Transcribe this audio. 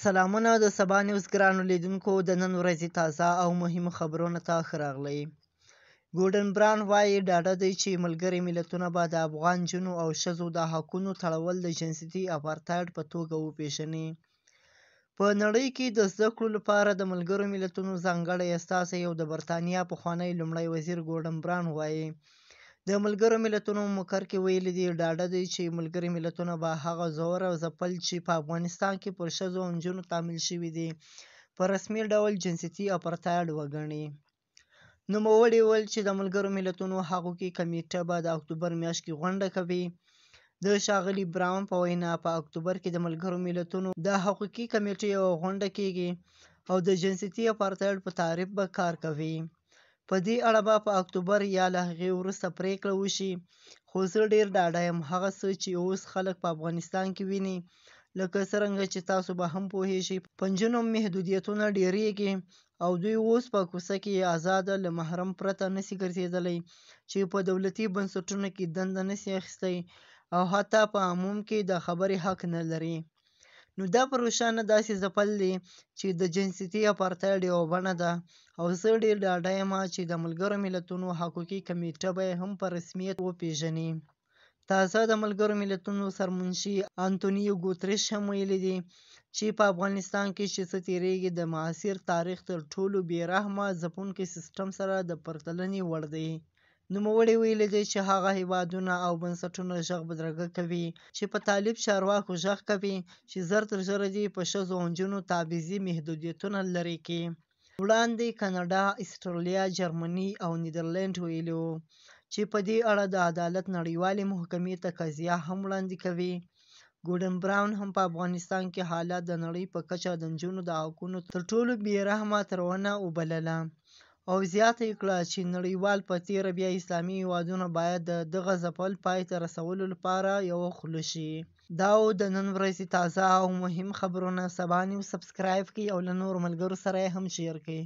سلامونه د سبا نیوز ګرانو لیدونکو د نن ورځې تازه او مهمو خبرونو ته ښه راغلی. ګورډن براون وایي ډاډه دی چې ملګري ملتونه به د افغان نجونو او ښځو د حقونو تړول د جنسیتي اپارتایډ په توګه وپېژني. په نړۍ کې د زده کړو لپاره د ملګرو ملتونو ځانګړی استازی او د برتانیا پخوانی لومړی وزیر ګورډن براون وایي د ملګرو ملتونو مقر کې ویلي دي ډاډه دی چې ملګري ملتونه به هغه زور او ځپل چې په افغانستان کې پر ښځو او نجونو تعمیل شوي دي په رسمي ډول جنسیتي اپارتایډ وګڼي. نوموړي وویل چې د ملګرو ملتونو حقوقي کمیټه به د اکتوبر میاشت کې غونډه کوي. د ښاغلي براون په وینا په اکتوبر کې د ملګرو ملتونو د حقوقي کمیټې یوه غونډه کیږي او د جنسیتي اپارتایډ په تعریف به کار کوي. په دې اړه به په اکتوبر یا له هغې وروسته پریکړه وشي، خو زه ډېر ډاډه یم هغه څه چې اوس خلک په افغانستان کې ویني، لکه څرنګه چې تاسو به هم پوهیږئ په نجونو محدودیتونه ډیریږي او دوی اوس په کوڅه کې ازاده له محرم پرته نشي ګرځېدلی، چې په دولتي بنسټونو کې دنده نشي اخیستی او حتی په عموم کې د خبرې حق نه لري. نو دا په روښانه داسې ځپل دي چې د جنسیتي اپارتایډ یوه بڼه ده او زه ډېر ډاډه یم چې د ملګرو ملتونو حقوقي کمیټه به یې هم په رسمیت وپېژني. تازه د ملګرو ملتونو سرمنشي انتونیو ګوتریش هم ویلي دي چې په افغانستان کې چې څه تیریږي د معاصر تاریخ تر ټولو بې رحمه ځپونکي سیستم سره د پرتلنې وړ دی. نوموړي ویلي دي چې هغه هیوادونه او بنسټونه غږ بدرګه کوي چې په طالب چارواکو غږ کوي چې ژر تر ژره دې په ښځو او نجونو تبعیضي محدودیتونه لرې کړي. وړاندې کاناډا، اسټرالیا، جرمني او نیدرلینډ ویلي وو چې په دې اړه د عدالت نړیوالې محکمې ته قضیه هم وړاندې کوي. ګورډن براون هم په افغانستان کې حالات د نړۍ په کچه د نجونو د حقونو تر ټولو بې رحمه تړونه وبلله او زیاته یې کړه چې نړیوال په تېره بیا اسلامي هېوادونه باید د دغه ځپل پای ته رسولو لپاره یوه خوله شي. دا و د نن ورځې تازه او مهم خبرونه. سبا نیوز سبسکرایب کړئ او له نورو ملګرو سره یې هم شیر کړئ.